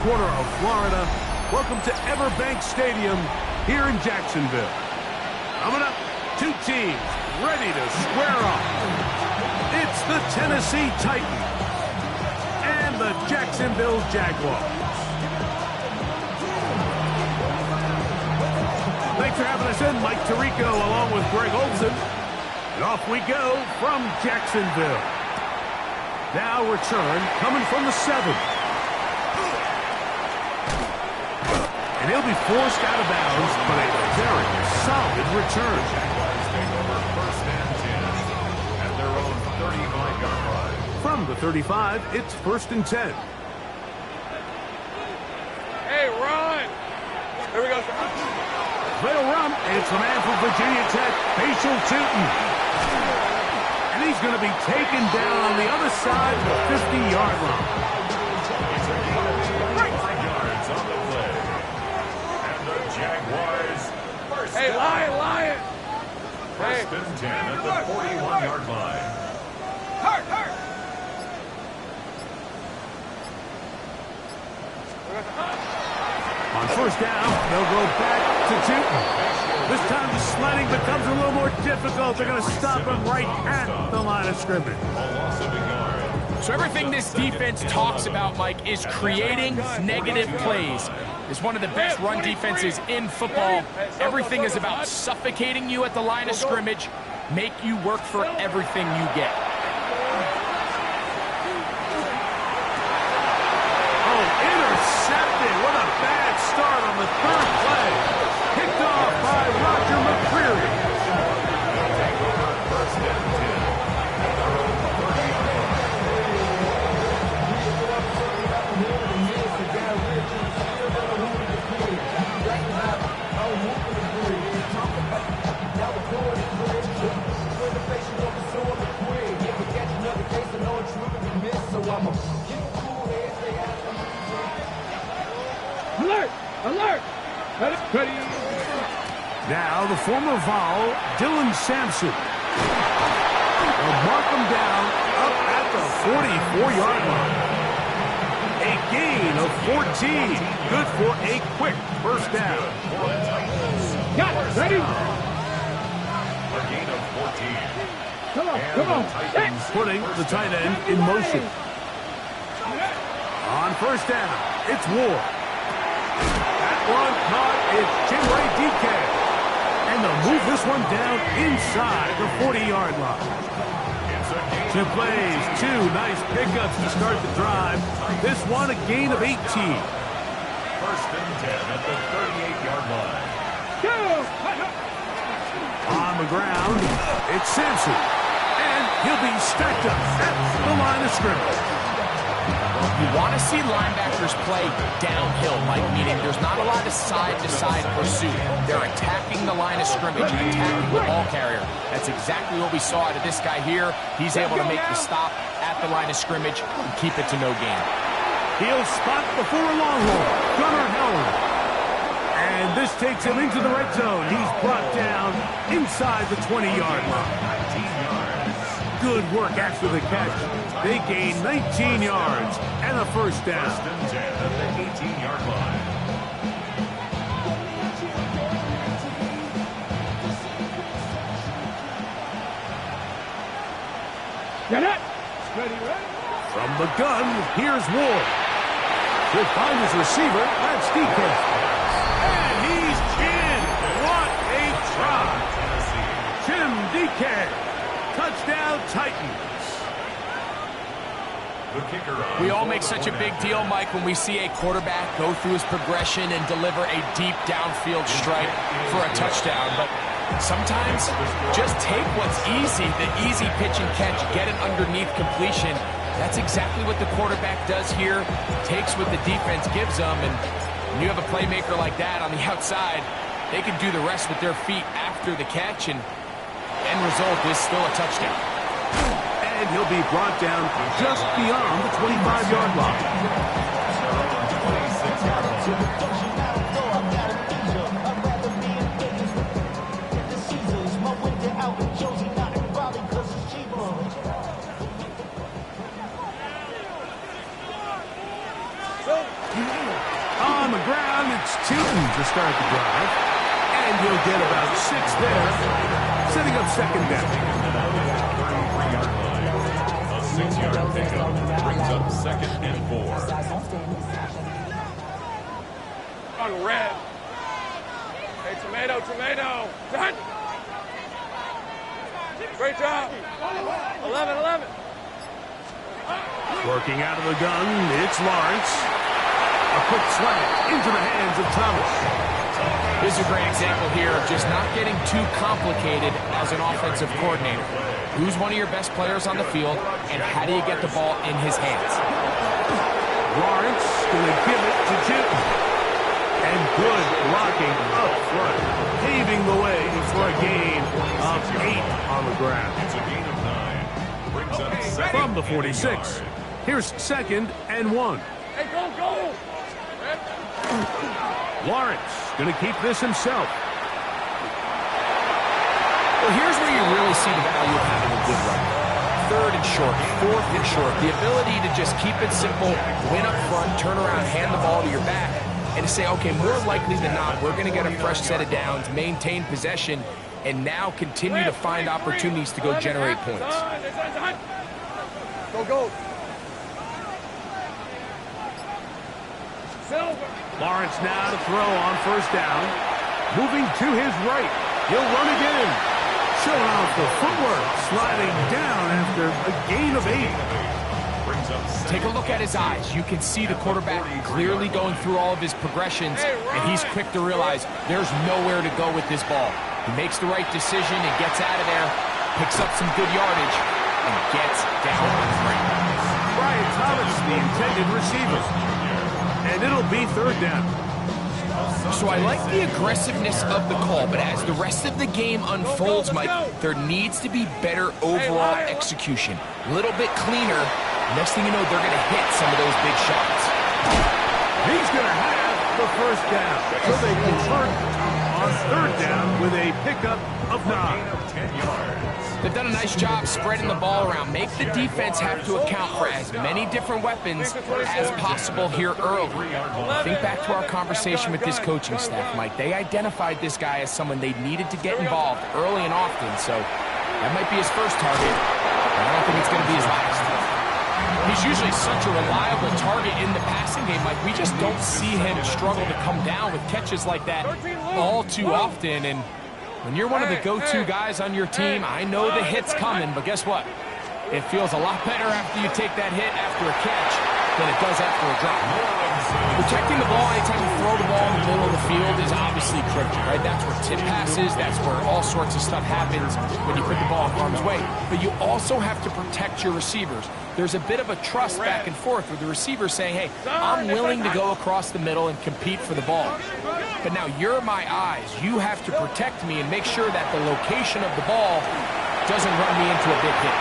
Corner of Florida. Welcome to Everbank Stadium here in Jacksonville. Coming up, two teams ready to square off. It's the Tennessee Titans and the Jacksonville Jaguars. Thanks for having us in. Mike Tirico along with Greg Olson. And off we go from Jacksonville. Now return coming from the 7. And he'll be forced out of bounds, but a very solid return. Jaguars take over first and 10 at their own 35-yard line. From the 35, it's first and 10. Hey, run! Here we go. They'll run. It's the man from Virginia Tech, Facial Tootin. And he's going to be taken down on the other side of the 50-yard line. It's a gain of 25 yards on the play. Jaguars first. Hey, Lion! First and 10 at the 41-yard line. Hurt! On first down, they'll go back to Tootin. This time the sledding becomes a little more difficult. They're going to stop him right at the line of scrimmage. A loss of a yard. So everything this defense talks about, Mike, is creating negative plays. It's one of the best run defenses in football. Everything is about suffocating you at the line of scrimmage, make you work for everything you get. Oh, intercepted. What a bad start on the third play. Picked off by Roger McCreary. Take over first and 10 at their own 30-yard line. Alert! Ready. Now the former Vol, Dylan Sampson. They'll mark him down up at the 44-yard line. A gain of 14. Good for a quick first down. Got it. Ready? A gain of 14. Come on. Titans Putting the tight end in motion. On first down, it's Ward. That one caught is Chinway DK. And they'll move this one down inside the 40-yard line. Two plays, two nice pickups to start the drive. This one a gain of 18. First and 10 at the 38-yard line. On the ground, it's Sampson. And he'll be stacked up at the line of scrimmage. You want to see linebackers play downhill, Mike, meaning there's not a lot of side-to-side pursuit. They're attacking the line of scrimmage, attacking the ball carrier. That's exactly what we saw out of this guy here. He's able to make the stop at the line of scrimmage and keep it to no gain. He'll spot before Longhorn, Gunnar Howard. And this takes him into the red zone. He's brought down inside the 20-yard line. 19 yards. Good work after the catch. They gain 19 yards and a first down. First and 10 at the 18-yard line. Get it. Ready. From the gun, here's Ward. He'll find his receiver. That's DK. And he's in. What a try. Jim DK. Touchdown Titans. The kicker on. We all make such a big deal, Mike, when we see a quarterback go through his progression and deliver a deep downfield strike for a touchdown. But sometimes just take what's easy, the easy pitch and catch, get it underneath completion. That's exactly what the quarterback does here. Takes what the defense gives them, and when you have a playmaker like that on the outside, they can do the rest with their feet after the catch, and end result is still a touchdown. And he'll be brought down just beyond the 25-yard line. 26-yard line. on the ground. It's Tilton to start the drive. And he'll get about 6 there, setting up second down. A 6-yard pickup brings up second and 4. On red. Hey, tomato. Done. Great job. 11. Working out of the gun, it's Lawrence. A quick slant into the hands of Thomas. This is a great example here of just not getting too complicated as an offensive coordinator. Who's one of your best players on the field, and how do you get the ball in his hands? Lawrence going to give it to Tilton. And good blocking up front, paving the way for a gain of 8 on the ground. It's a gain of 9. Brings up second. From the 46, here's second and 1. Hey, go. Lawrence going to keep this himself. Well, here's where you really see the value of having a good run. Third and short, fourth and short. The ability to just keep it simple, win up front, turn around, hand the ball to your back, and to say, okay, more likely than not, we're going to get a fresh set of downs, maintain possession, and now continue to find opportunities to go generate points. Go. Silver. Lawrence now to throw on first down. Moving to his right. He'll run again. Showing off the footwork. Sliding down after a gain of 8. Take a look at his eyes. You can see the quarterback clearly going through all of his progressions, and he's quick to realize there's nowhere to go with this ball. He makes the right decision and gets out of there, picks up some good yardage, and gets down on the ground. Brian Thomas, the intended receiver. And it'll be third down. So I like the aggressiveness of the call, but as the rest of the game unfolds, Mike, there needs to be better overall execution. A little bit cleaner. Next thing you know, they're going to hit some of those big shots. He's going to have the first down. So they convert on third down with a pickup of 9. 10 yards. They've done a nice job spreading the ball around. Make the defense have to account for as many different weapons as possible here early. Think back to our conversation with this coaching staff, Mike. They identified this guy as someone they needed to get involved early and often, so that might be his first target, but I don't think it's going to be his last. He's usually such a reliable target in the passing game. Like, we just don't see him struggle to come down with catches like that all too often. And when you're one of the go-to guys on your team, I know the hit's coming, but guess what? It feels a lot better after you take that hit after a catch than it does after a drop. Protecting the ball anytime you throw the ball in the middle of the field is obviously critical, right? That's where tip passes, that's where all sorts of stuff happens when you put the ball in harm's way. But you also have to protect your receivers. There's a bit of a trust back and forth with the receiver saying, hey, I'm willing to go across the middle and compete for the ball. But now you're my eyes. You have to protect me and make sure that the location of the ball doesn't run me into a big hit.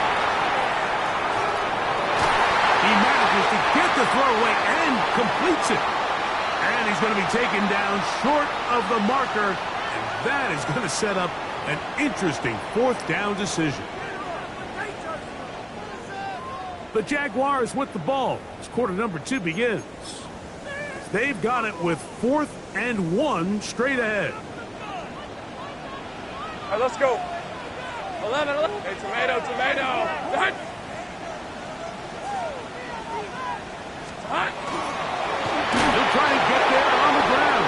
He manages to get the throw away and completes it. And he's going to be taken down short of the marker. And that is going to set up an interesting fourth down decision. The Jaguars with the ball as quarter number 2 begins. They've got it with 4th and 1 straight ahead. All right, let's go. 11. Hey, tomato. Done. He'll try and get there on the ground.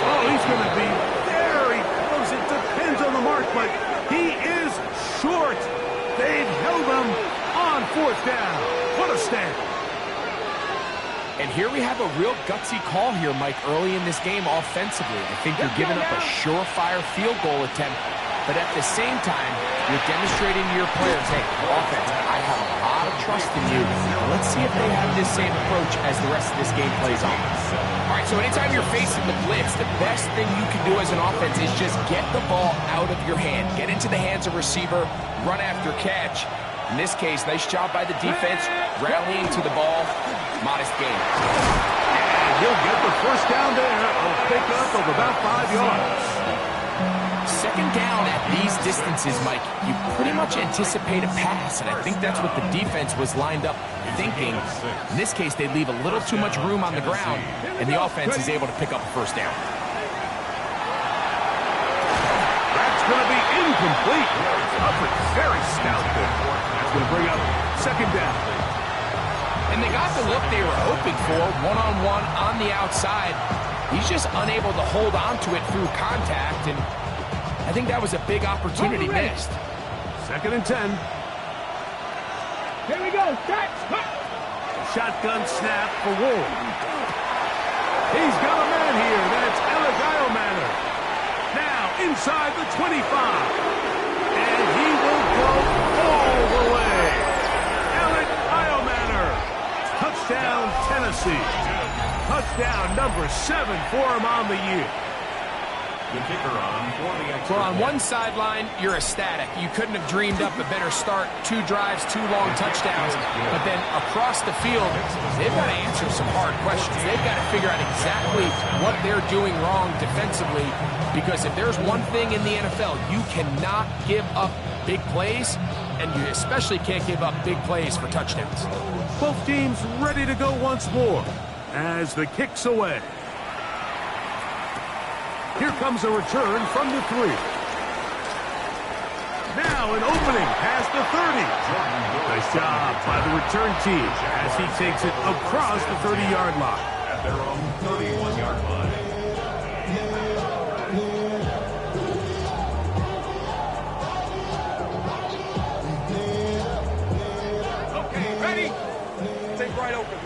Oh, he's going to be very close. It depends on the mark, but he is short. They've held him on 4th down. What a stand. And here we have a real gutsy call here, Mike, early in this game offensively. I think you're giving up a surefire field goal attempt, but at the same time, you're demonstrating to your players, hey, offense, I have a lot of trust in you. Let's see if they have this same approach as the rest of this game plays on. All right, so anytime you're facing the blitz, the best thing you can do as an offense is just get the ball out of your hand. Get into the hands of receiver, run after catch. In this case, nice job by the defense, rallying to the ball. Modest gain. And he'll get the first down there. A pickup of about 5 yards. Second down at these distances, Mike, you pretty much anticipate a pass, and I think that's what the defense was lined up thinking. In this case, they leave a little too much room on the ground, and the offense is able to pick up a first down. That's going to be incomplete. Coverage very stout there. That's going to bring up second down. And they got the look they were hoping for, one-on-one on the outside. He's just unable to hold on to it through contact, and I think that was a big opportunity missed. Second and 10. Here we go. Shotgun snap for Wolf. He's got a man here. That's yr2. Now inside the 25. And he will go all the way. yr2. Touchdown, Tennessee. Touchdown number 7 for him on the year. The kicker on for the extra. Well, on one sideline, you're ecstatic. You couldn't have dreamed up a better start. 2 drives, 2 long touchdowns. But then across the field, they've got to answer some hard questions. They've got to figure out exactly what they're doing wrong defensively. Because if there's one thing in the NFL, you cannot give up big plays, and you especially can't give up big plays for touchdowns. Both teams ready to go once more as the kick's away. Here comes a return from the 3. Now an opening past the 30. Nice job by the return team as he takes it across the 30-yard line. At their own 31-yard line. Okay, ready? Take right open.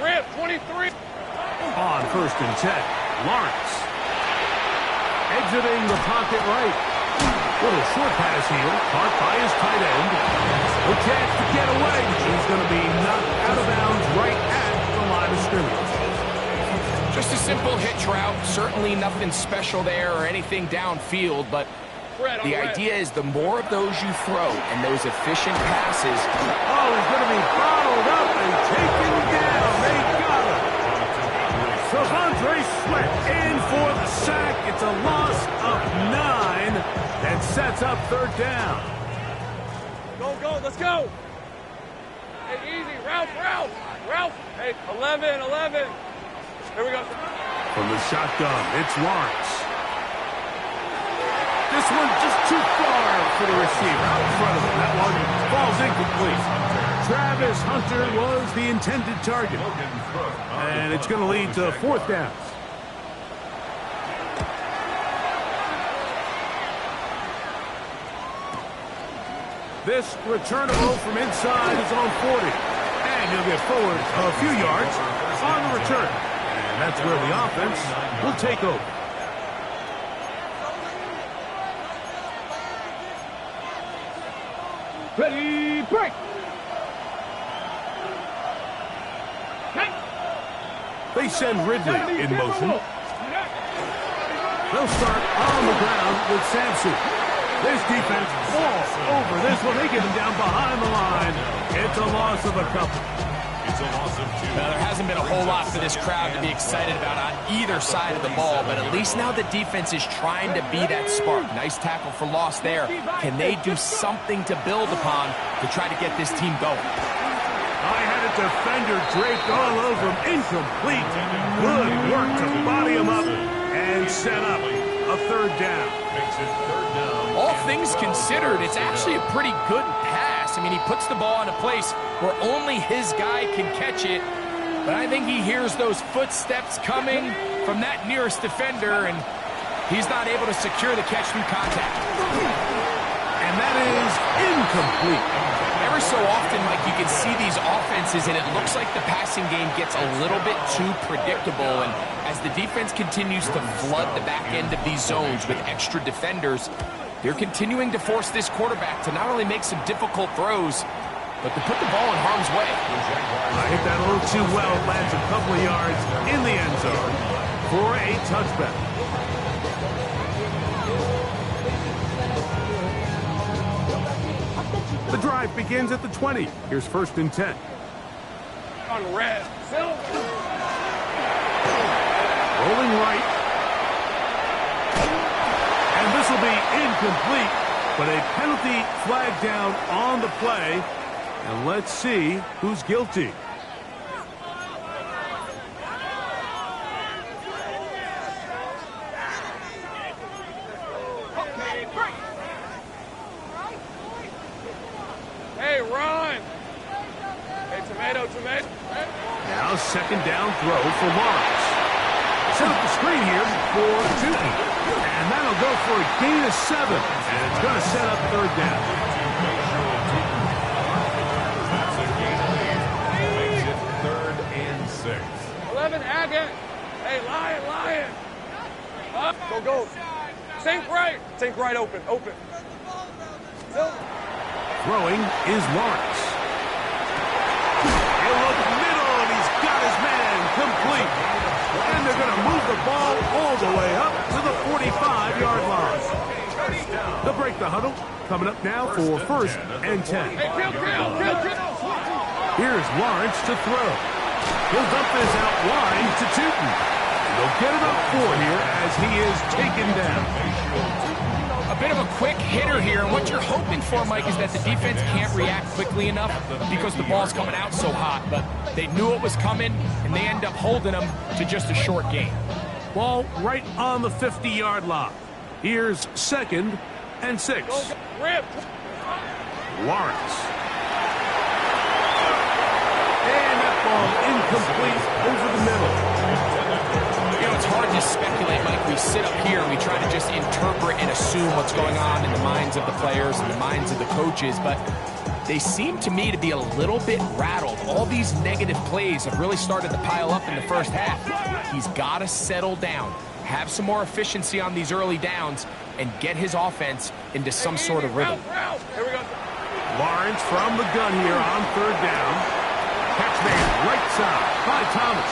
Rip, 23. On first and 10, Lawrence. Exiting the pocket right. Little short pass here, caught by his tight end. No chance to get away. He's going to be knocked out of bounds right at the line of scrimmage. Just a simple hitch route. Certainly nothing special there or anything downfield, but the idea is the more of those you throw and those efficient passes. Oh, he's going to be bottled up and taken down. They got him. So Andre Sweat in for the sack. It's a loss of 9 and sets up third down. Go, let's go. Hey, easy, Ralph. Hey, 11. Here we go. From the shotgun, it's Lawrence. This one just too far for the receiver out in front of him. That one falls incomplete. Travis Hunter was the intended target. And it's going to lead to fourth down. This returnable from inside is on 40. And he'll get forward a few yards on the return. And that's where the offense will take over. Ready, break. They send Ridley in motion. They'll start on the ground with Sampson. This defense falls over this one. They get him down behind the line. It's a loss of a couple. It's a loss of 2. Now, there hasn't been a whole lot for this crowd to be excited about on either side of the ball, but at least now the defense is trying to be that spark. Nice tackle for loss there. Can they do something to build upon to try to get this team going? I had a defender draped all over him. Incomplete. Good work to body him up and set up a third down. Makes it third down. All things considered, it's actually a pretty good pass. I mean, he puts the ball in a place where only his guy can catch it. But I think he hears those footsteps coming from that nearest defender, and he's not able to secure the catch through contact. And that is incomplete. Every so often, Mike, you can see these offenses, and it looks like the passing game gets a little bit too predictable. And as the defense continues to flood the back end of these zones with extra defenders, they're continuing to force this quarterback to not only make some difficult throws, but to put the ball in harm's way. I hit that a little too well. Lands a couple of yards in the end zone for a touchback. The drive begins at the 20. Here's first and 10. On red. Rolling right. be incomplete, but a penalty flag down on the play. And let's see who's guilty. Hey, run! Hey, tomato. Now second down throw for Lawrence. Set up the screen here for Newton. And that'll go for a gain of 7. And it's going to set up third down. That's a gain of 8. Makes it 3rd and 6. 11, Agate. Hey, Lion. Up, go. Sink right, open. Throwing is Lawrence. He'll look middle, and he's got his man complete. And they're going to move the ball all the way up to the 45-yard line. They'll break the huddle. Coming up now for 1st and 10. Hey, kill. Here's Lawrence to throw. He'll dump this out wide to Tootin. They'll get about 4 here as he is taken down. A bit of a quick hitter here, and what you're hoping for, Mike, is that the defense can't react quickly enough because the ball's coming out so hot. But they knew it was coming, and they end up holding them to just a short gain. Ball right on the 50-yard line. Here's 2nd and 6. Rip. Lawrence. And that ball incomplete over the middle. You know, it's hard to speculate, Mike. We sit up here and we try to just interpret and assume what's going on in the minds of the players and the minds of the coaches, but they seem to me to be a little bit rattled. All these negative plays have really started to pile up in the first half. He's got to settle down, have some more efficiency on these early downs, and get his offense into some sort of rhythm. Here we go. Lawrence from the gun here on 3rd down. Catch man right side by Thomas.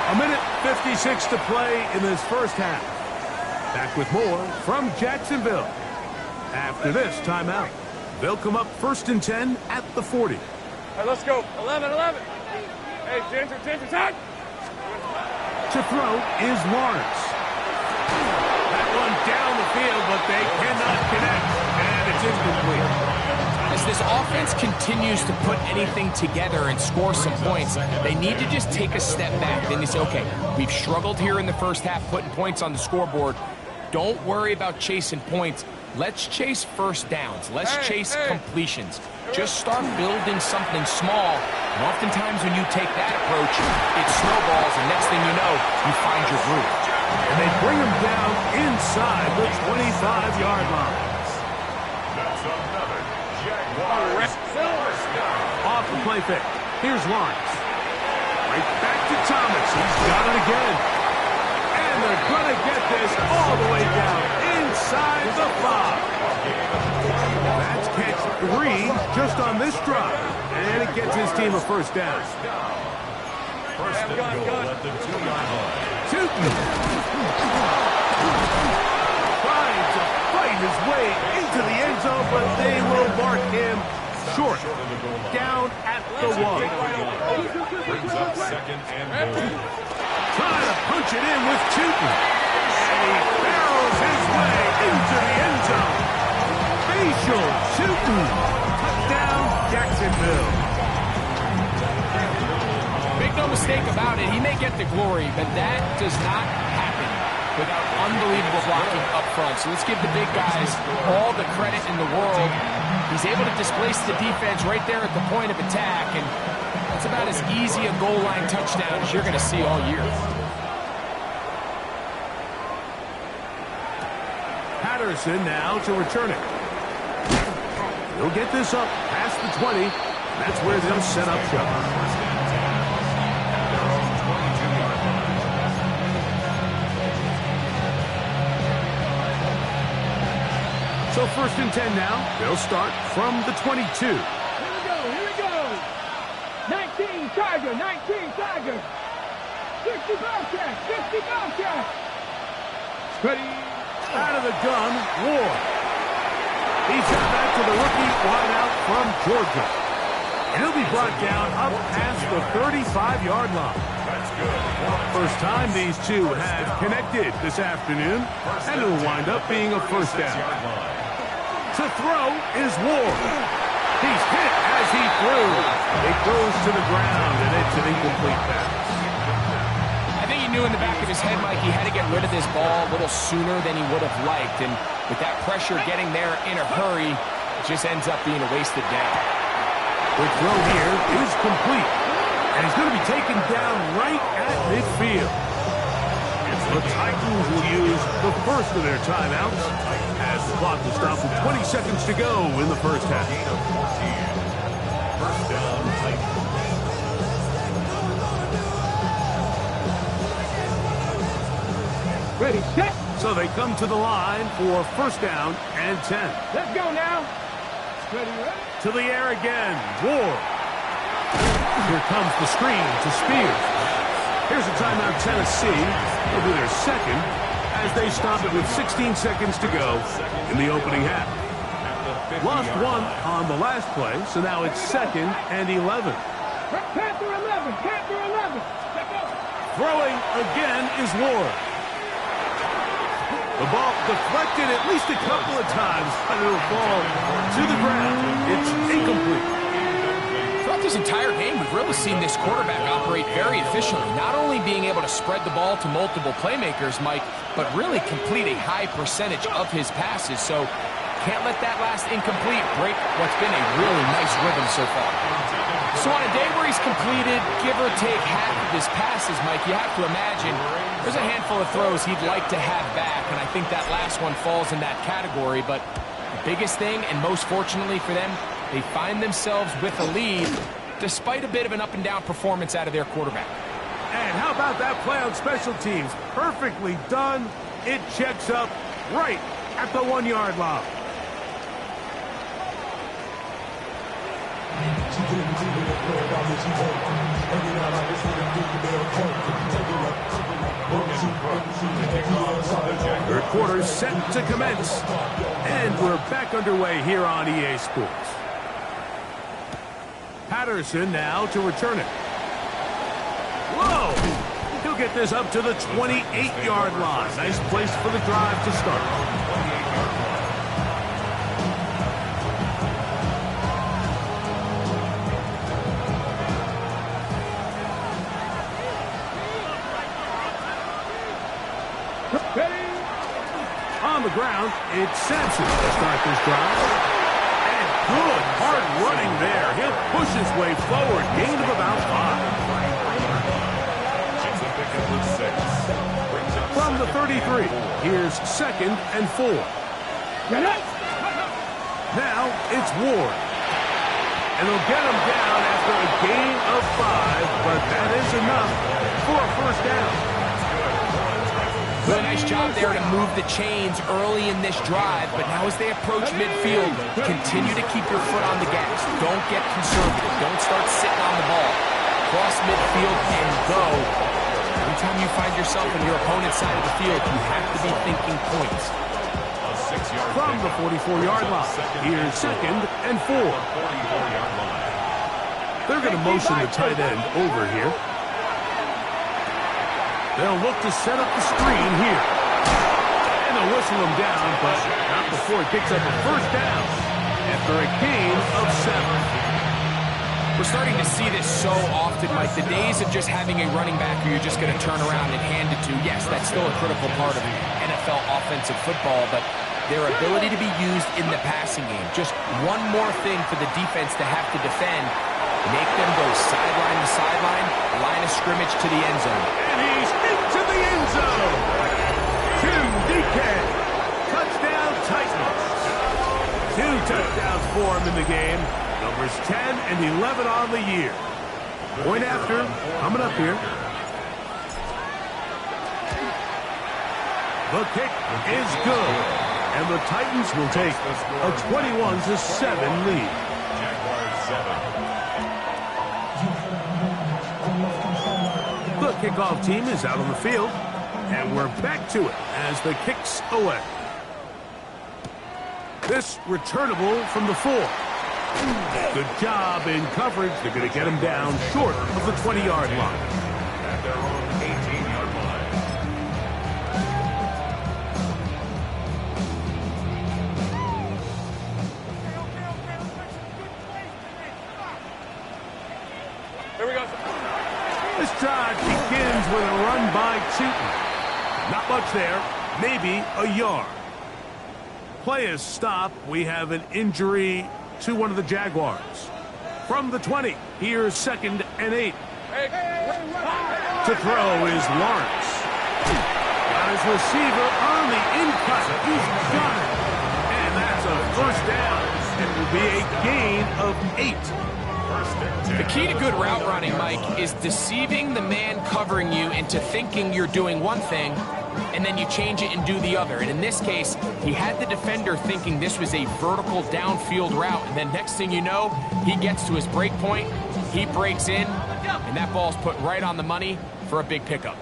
A minute 56 to play in this first half. Back with more from Jacksonville. After this timeout, they'll come up 1st and 10 at the 40. Hey, let's go. 11. Hey, Ginger, time. To throw is Lawrence. That one down the field, but they cannot connect, and it's incomplete. As this offense continues to put anything together and score some points, they need to just take a step back. Then they say, okay, we've struggled here in the first half putting points on the scoreboard. Don't worry about chasing points. Let's chase first downs. Let's chase completions. Just start building something small. And oftentimes when you take that approach, it snowballs, and next thing you know, you find your groove. And they bring him down inside the 25-yard line. That's another Jaguars first down. Off the play fake. Here's Lawrence. Right back to Thomas. He's got it again. And they're going to get this all the way down inside the 5. That's catch 3 just on this drive. And it gets his team a first down. First and goal at the 2-yard line. Tootin trying to fight his way into the end zone, but they will mark him short. Down at the 1. Brings up 2nd and goal. Trying to punch it in with Tootin. And he barrels his way into the end zone. Facial Tootin. Touchdown, Jacksonville. Make no mistake about it, he may get the glory, but that does not happen without unbelievable blocking up front. So let's give the big guys all the credit in the world. He's able to displace the defense right there at the point of attack, and that's about as easy a goal line touchdown as you're going to see all year. Patterson now to return it. He'll get this up past the 20. That's where they'll set up shop. So 1st and 10 now. They'll start from the 22. Here we go. 19 Tiger. 60 Bobcat. Ready. Out of the gun, Ward. He's got back to the rookie wideout from Georgia. And he'll be brought down up past the 35-yard line. First time these two have connected this afternoon, and it'll wind up being a first down. To throw is Ward. He's hit as he threw. It goes to the ground, and it's an incomplete pass. I think he knew in the back of his head, Mike, he had to get rid of this ball a little sooner than he would have liked. And with that pressure getting there in a hurry, it just ends up being a wasted down. The throw here is complete. And he's going to be taken down right at midfield. The Titans will use the first of their timeouts as the clock will stop with 20 seconds to go in the first half. First down, Titans. Ready, set. So they come to the line for first down and 10. Let's go now. Ready, ready. To the air again, Ward. Here comes the screen to Spears. Here's a timeout, Tennessee. It'll be their second as they stop it with 16 seconds to go in the opening half. Lost one on the last play, so now it's second and 11. Panther 11, Panther 11. Let's go. Throwing again is Ward. The ball deflected at least a couple of times, but it'll fall to the ground. It's incomplete. Throughout this entire game, we've really seen this quarterback operate very efficiently, not only being able to spread the ball to multiple playmakers, Mike, but really complete a high percentage of his passes. So can't let that last incomplete break what's been a really nice rhythm so far. So on a day where he's completed, give or take half of his passes, Mike, you have to imagine there's a handful of throws he'd like to have back, and I think that last one falls in that category. But the biggest thing, and most fortunately for them, they find themselves with a lead despite a bit of an up-and-down performance out of their quarterback. And how about that play on special teams? Perfectly done. It checks up right at the 1-yard line. Third quarter set to commence. And we're back underway here on EA Sports. Patterson now to return it. Whoa! He'll get this up to the 28-yard line. Nice place for the drive to start. On the ground, it's Sampson to start this drive. And good, hard running there. He'll push his way forward. Gain of about 5. From the 33, here's second and 4. Now it's Ward. And they'll get him down after a gain of 5, but that is enough for a first down. Really nice job there to move the chains early in this drive, but now as they approach midfield, continue to keep your foot on the gas. Don't get conservative. Don't start sitting on the ball. Cross midfield and go. Anytime you find yourself on your opponent's side of the field, you have to be thinking points. From the 44-yard line, here's second and 4. They're going to motion the tight end over here. They'll look to set up the screen here. And they'll whistle him down, but not before he picks up a first down after a gain of 7. We're starting to see this so often, Mike. The days of just having a running back who you're just going to turn around and hand it to, yes, that's still a critical part of NFL offensive football, but their ability to be used in the passing game. Just one more thing for the defense to have to defend. Make them go sideline to sideline, line of scrimmage to the end zone. And he's into the end zone. Tim DK. Touchdown Titans. 2 touchdowns for him in the game. Numbers 10 and 11 on the year. Point after, coming up here. The kick is good. And the Titans will take a 21-7 lead. Jaguars 7. The kickoff team is out on the field, and we're back to it as the kick's away. This returnable from the 4. Good job in coverage. They're going to get him down short of the 20-yard line. At their own with a run by Tootin. Not much there, maybe a yard. Play is stopped. We have an injury to one of the Jaguars. From the 20, here's 2nd and 8. To throw is Lawrence. Got his receiver early in cut. He's got it. And that's a first down. It will be a gain of 8. The key to good route running, Mike, is deceiving the man covering you into thinking you're doing one thing, and then you change it and do the other. And in this case, he had the defender thinking this was a vertical downfield route, and then next thing you know, he gets to his break point, he breaks in, and that ball's put right on the money for a big pickup.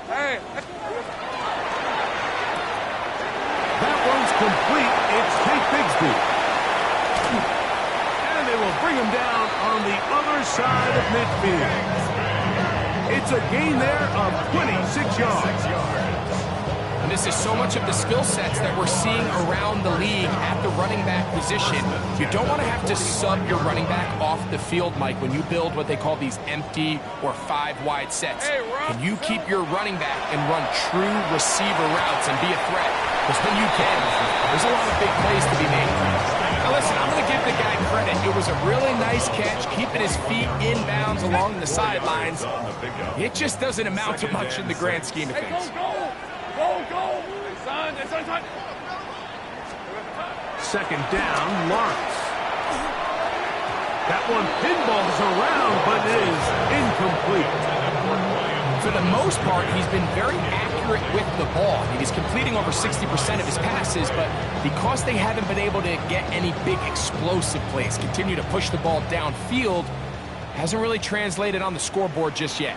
Hey. That one's complete. It's Tate Bigsby. And they will bring him down on the other side of midfield. It's a gain there of 26 yards. And this is so much of the skill sets that we're seeing around the league at the running back position. You don't want to have to sub your running back off the field, Mike, when you build what they call these empty or 5-wide sets. Can you keep your running back and run true receiver routes and be a threat? Because when you can, there's a lot of big plays to be made. Now listen, I'm going to give the guy credit. It was a really nice catch, keeping his feet inbounds along the sidelines. It just doesn't amount to much in the grand scheme of things. Go! Son. Second down, Lawrence. That one pinballs around, but is incomplete. For the most part, he's been very accurate with the ball. I mean, he's completing over 60% of his passes, but because they haven't been able to get any big explosive plays, continue to push the ball downfield, hasn't really translated on the scoreboard just yet.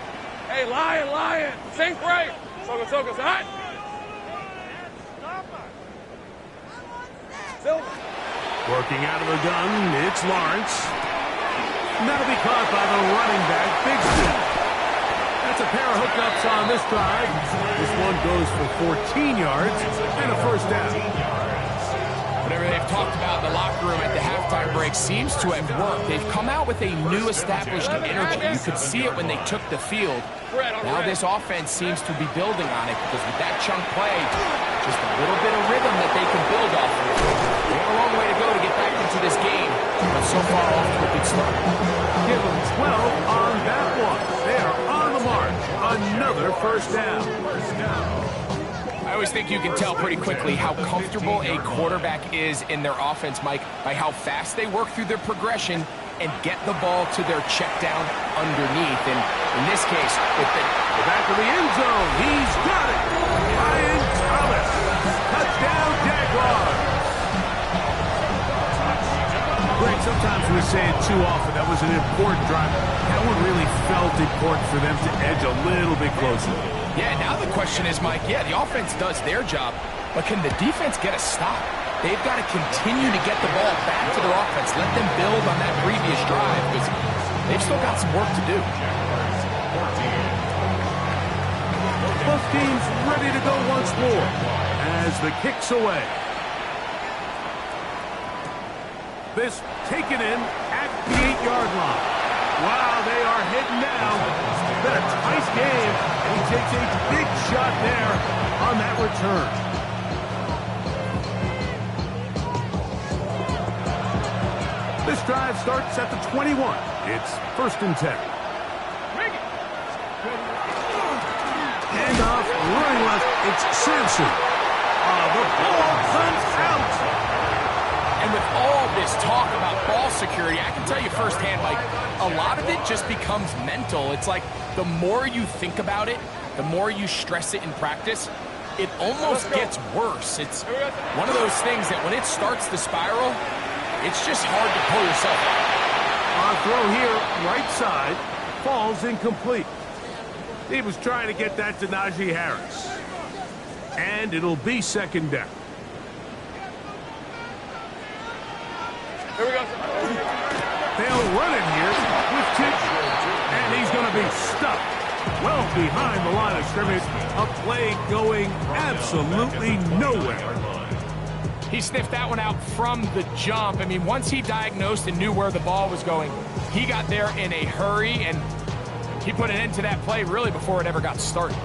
Hey, Lion! Safe break! Soka, hot! Working out of the gun, it's Lawrence. And that'll be caught by the running back, Bigsby. That's a pair of hookups on this drive. This one goes for 14 yards and a first down. Whatever they've talked about in the locker room at the halftime break seems to have worked. They've come out with a new established energy. You could see it when they took the field. Now this offense seems to be building on it because with that chunk play, just a little bit of rhythm that they can build off of. They have a long way to go to get back into this game, but so far off to a good start. Give them 12 on that one. They are on the march. Another first down. I always think you can tell pretty quickly how comfortable a quarterback is in their offense, Mike, by how fast they work through their progression and get the ball to their check down underneath. And in this case, with the back of the end zone, he's got it. Ryan Thomas. Touchdown, Jaguars. Greg, sometimes we say it too often. That was an important drive. That one really felt important for them to edge a little bit closer. Yeah, now the question is, Mike, the offense does their job, but can the defense get a stop? They've got to continue to get the ball back to their offense. Let them build on that previous drive because they've still got some work to do. Both teams ready to go once more as the kick's away. This taken in at the 8-yard line. Wow, they are heading down. It's been a tight game, and he takes a big shot there on that return. This drive starts at the 21. It's 1st and 10. Handoff, running left, it's Sampson. The ball comes out. And with all this talk about ball security, I can tell you firsthand, Mike, a lot of it just becomes mental. It's like the more you think about it, the more you stress it in practice, it almost gets worse. It's one of those things that when it starts to spiral, it's just hard to pull yourself out. On throw here, right side, falls incomplete. He was trying to get that to Najee Harris. And it'll be 2nd down. Here we go. They'll run it here with Tick. And he's going to be stuck well behind the line of scrimmage. A play going absolutely nowhere. He sniffed that one out from the jump. I mean, once he diagnosed and knew where the ball was going, he got there in a hurry, and He put an end to that play really before it ever got started.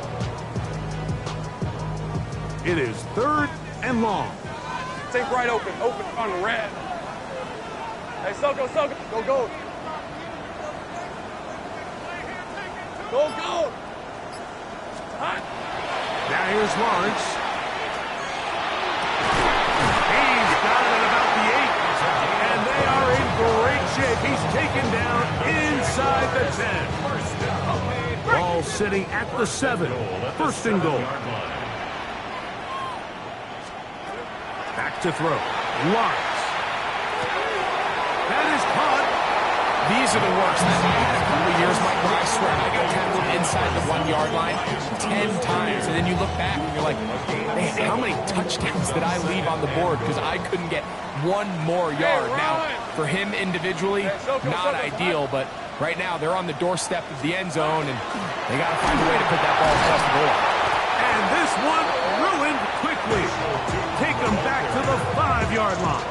It is 3rd and long. Take right open on the red. Hey, Soko, go, go. Go. Hot. Now here's Lawrence. He's got it at about the 8. And they are in great shape. He's taken down inside the 10. Ball sitting at the 7. 1st and goal. Back to throw. Lawrence. That is caught. These are the worst. I had a couple of years, Mike, where I swear I got tackled inside the 1-yard line 10 times. And then you look back and you're like, man, how many touchdowns did I leave on the board because I couldn't get one more yard? Now, for him individually, not ideal, but right now they're on the doorstep of the end zone, and they got to find a way to put that ball across the board. And this one ruined quickly. Take them back to the 5-yard line.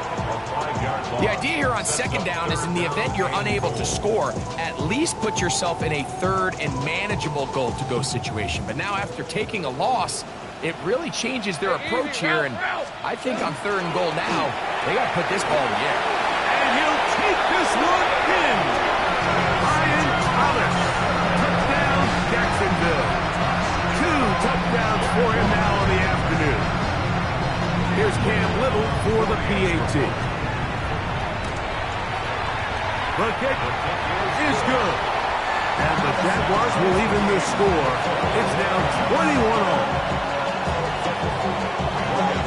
The idea here on 2nd down is in the event you're unable to score, at least put yourself in a 3rd and manageable goal-to-go situation. But now after taking a loss, it really changes their approach here, and I think on 3rd and goal now, they got to put this ball in the air. And he'll take this one in. Ryan Thomas. Touchdown, Jacksonville. 2 touchdowns for him now in the afternoon. Here's Cam Little for the PAT. The kick is good. And the Jaguars will even this score. It's now 21-all.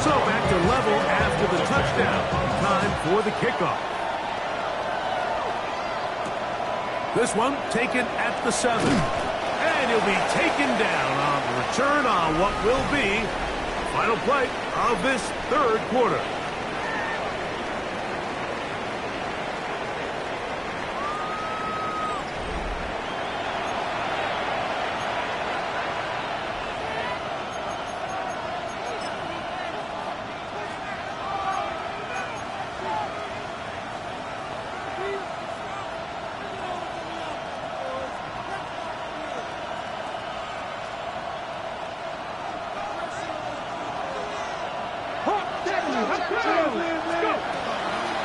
So back to level after the touchdown. Time for the kickoff. This one taken at the 7. And he'll be taken down on the return on what will be the final play of this 3rd quarter.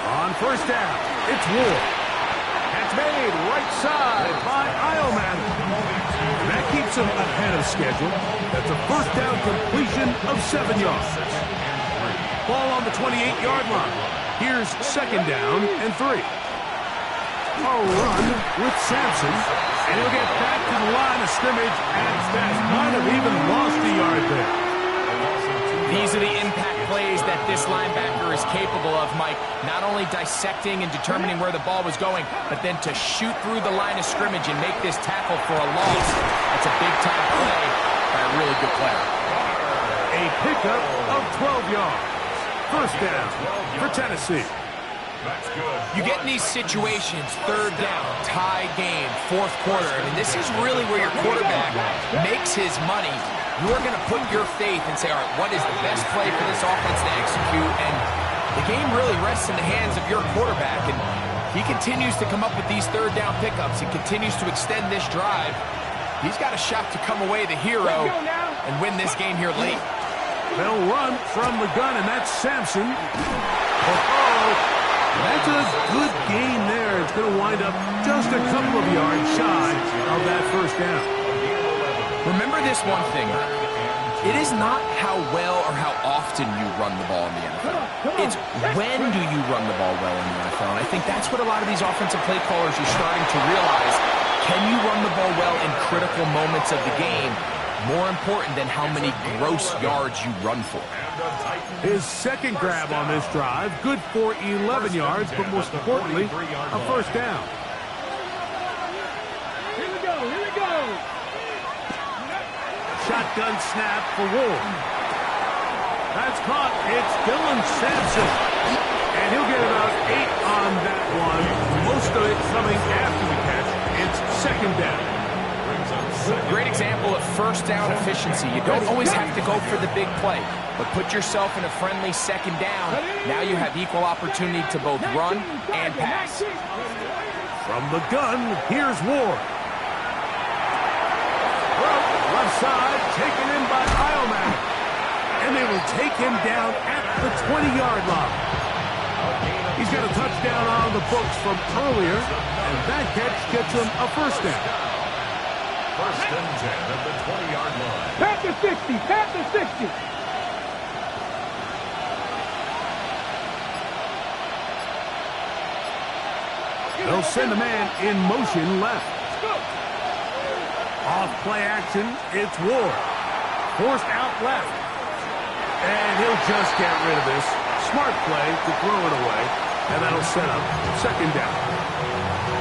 On 1st down, it's Ward. That's made right side by Ioman. That keeps him ahead of schedule. That's a 1st down completion of 7 yards. Ball on the 28-yard line. Here's 2nd down and 3. A run with Sampson. And he'll get back to the line of scrimmage, and that might have even lost a yard there. These are the impact plays that this linebacker is capable of, Mike. Not only dissecting and determining where the ball was going, but then to shoot through the line of scrimmage and make this tackle for a loss. That's a big-time play by a really good player. A pickup of 12 yards. 1st down for Tennessee. You get in these situations, 3rd down, tie game, 4th quarter. I mean, this is really where your quarterback makes his money. You're going to put your faith and say, all right, what is the best play for this offense to execute? And the game really rests in the hands of your quarterback. And he continues to come up with these 3rd down pickups. He continues to extend this drive. He's got a shot to come away the hero and win this game here late. They'll run from the gun, and that's Sampson. That's a good gain there. It's going to wind up just a couple of yards shy of that 1st down. Remember this one thing. It is not how well or how often you run the ball in the NFL. It's when do you run the ball well in the NFL. And I think that's what a lot of these offensive play callers are starting to realize. Can you run the ball well in critical moments of the game? More important than how many gross yards you run for. His 2nd grab on this drive, good for 11 yards, but most importantly, a 1st down. Here we go. Shotgun snap for Ward. That's caught. It's Dylan Sampson. And he'll get about 8 on that one. Most of it coming after the catch. It's 2nd down. Great example of 1st down efficiency. You don't always have to go for the big play, but put yourself in a friendly 2nd down. Now you have equal opportunity to both run and pass. From the gun, here's Ward. side, taken in by Iomac. And they will take him down at the 20-yard line. He's got a touchdown on the books from earlier, and that catch gets him a first down. First and 10 at the 20-yard line. Pat the 60. Pat the 60. They'll send a man in motion left. Off play action, it's Ward. Forced out left. And he'll just get rid of this. Smart play to throw it away. And that'll set up second down.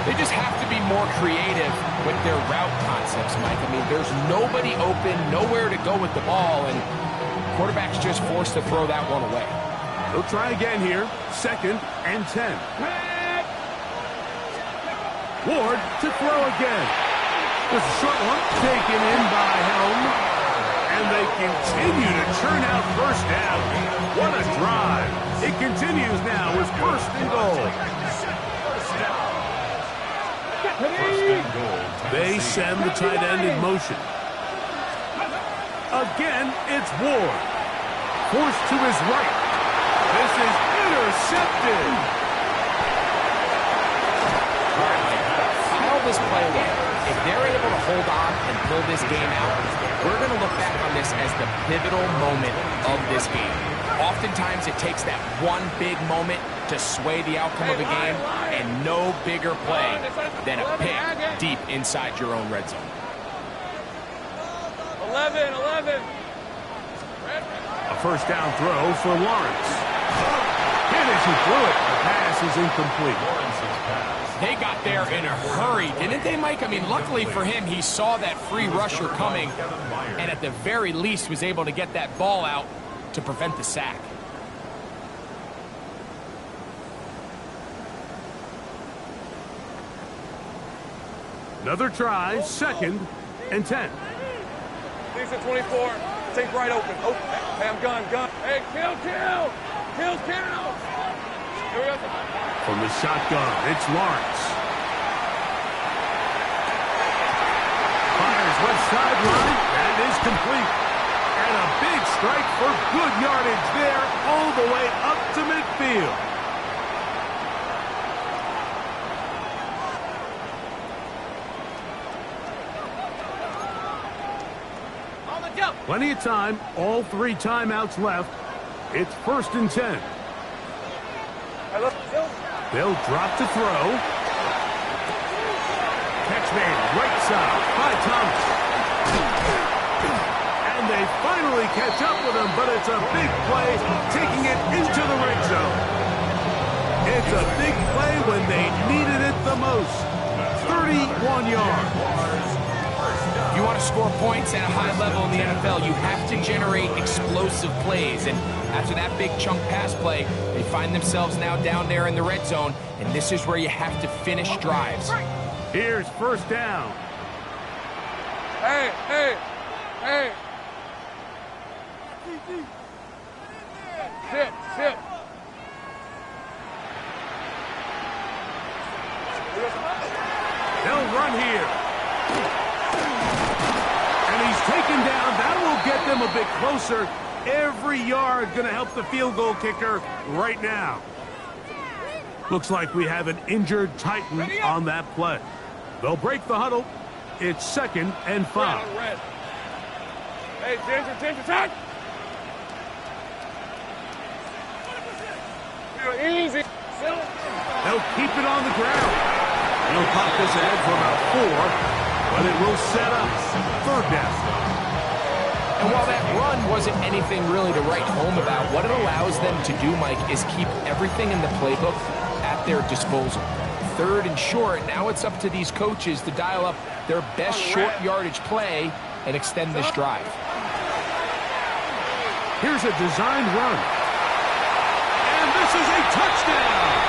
They just have to be more creative with their route concepts, Mike. I mean, there's nobody open, nowhere to go with the ball, and quarterback's just forced to throw that one away. They'll try again here. Second and 10. Ward to throw again. This is a short one taken in by Helm. And they continue to churn out first down. What a drive. It continues now with first and goal. They send the tight end in motion. Again, it's Ward. Forced to his right. This is intercepted. How this play went. If they're able to hold on and pull this game out, we're going to look back on this as the pivotal moment of this game. Oftentimes, it takes that one big moment to sway the outcome of a game, and no bigger play than a pick deep inside your own red zone. 11. A first down throw for Lawrence. And as he threw it, the pass is incomplete. Lawrence's pass. They got there in a hurry, didn't they, Mike? I mean, luckily for him, he saw that free rusher coming, and at the very least was able to get that ball out to prevent the sack. Another try, second and 10. Leaves at 24. Take right open. Hey, I'm gun. Hey, kill. Here we go. From the shotgun, it's Lawrence. Fires left sideline. That is complete. And a big strike for good yardage there all the way up to midfield. Plenty of time. All 3 timeouts left. It's first and 10. They'll drop to throw. Catch made right side by Thomas. And they finally catch up with him, but it's a big play taking it into the red zone. It's a big play when they needed it the most. 31 yards. If you want to score points at a high level in the NFL, you have to generate explosive plays. And after that big chunk pass play, they find themselves now down there in the red zone. And this is where you have to finish drives. Here's first down. Hey. Sit. They'll run here. And he's taken down. That will get them a bit closer. Every yard going to help the field goal kicker right now. Looks like we have an injured Titan on that play. They'll break the huddle. It's second and 5. Red. Hey, Ginger, time. Easy. They'll keep it on the ground. He'll pop this ahead for about 4, but it will set up third down. And while that run wasn't anything really to write home about, what it allows them to do, Mike, is keep everything in the playbook at their disposal. Third and short, now it's up to these coaches to dial up their best short yardage play and extend this drive. Here's a designed run. And this is a touchdown.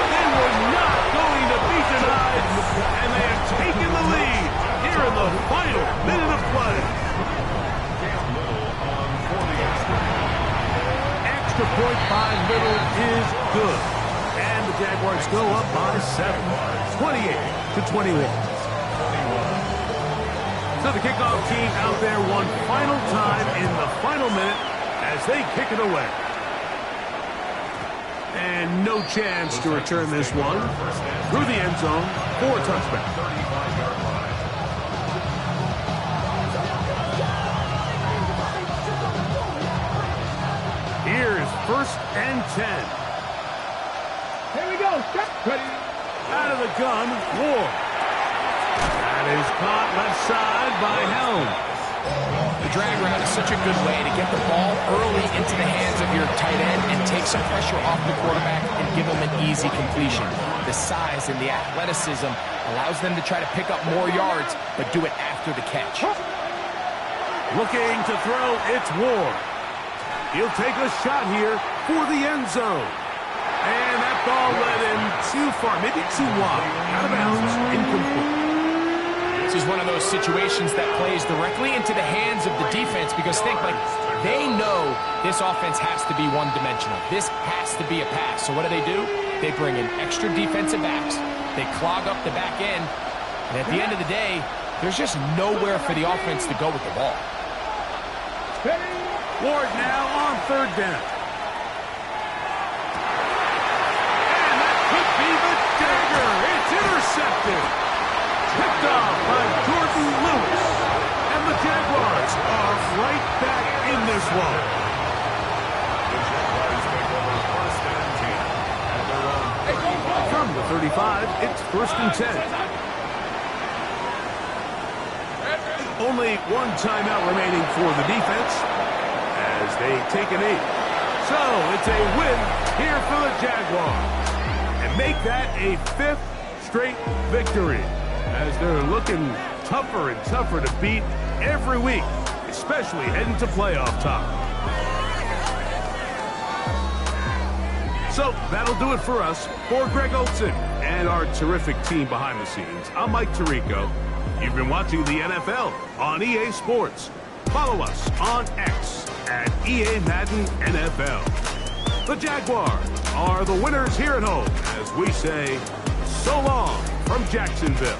They were not going to be denied, and they have taken the lead here in the final minute of play. Extra point by Little is good. And the Jaguars go up by 7, 28-21. So the kickoff team out there 1 final time in the final minute as they kick it away. And no chance to return this one through the end zone for a touchback. 35-yard line. Here's 1st and 10. Here we go. Ready. Out of the gun, Ward. That is caught left side by Helm. The drag route is such a good way to get the ball early into the hands of your tight end and take some pressure off the quarterback and give him an easy completion. The size and the athleticism allows them to try to pick up more yards, but do it after the catch. Looking to throw, it's Ward. He'll take a shot here for the end zone. And that ball led him too far, maybe too wide. Out of bounds, incomplete. This is one of those situations that plays directly into the hands of the defense because they know this offense has to be one-dimensional. This has to be a pass. So what do? They bring in extra defensive backs. They clog up the back end. And at the end of the day, there's just nowhere for the offense to go with the ball. Ward now on 3rd down. And that could be the dagger. It's intercepted. Picked off by Jordan Lewis. And the Jaguars are right back in this one. The Jaguars take over 1st and 10 at their own 35. From the 35, it's 1st and 10. Only one timeout remaining for the defense as they take a knee. So it's a win here for the Jaguars. And make that a 5th straight victory as they're looking tougher and tougher to beat every week, especially heading to playoff time. So that'll do it for us. For Greg Olson and our terrific team behind the scenes, I'm Mike Tirico. You've been watching the NFL on EA Sports. Follow us on X at EA Madden NFL. The Jaguars are the winners here at home as we say so long from Jacksonville.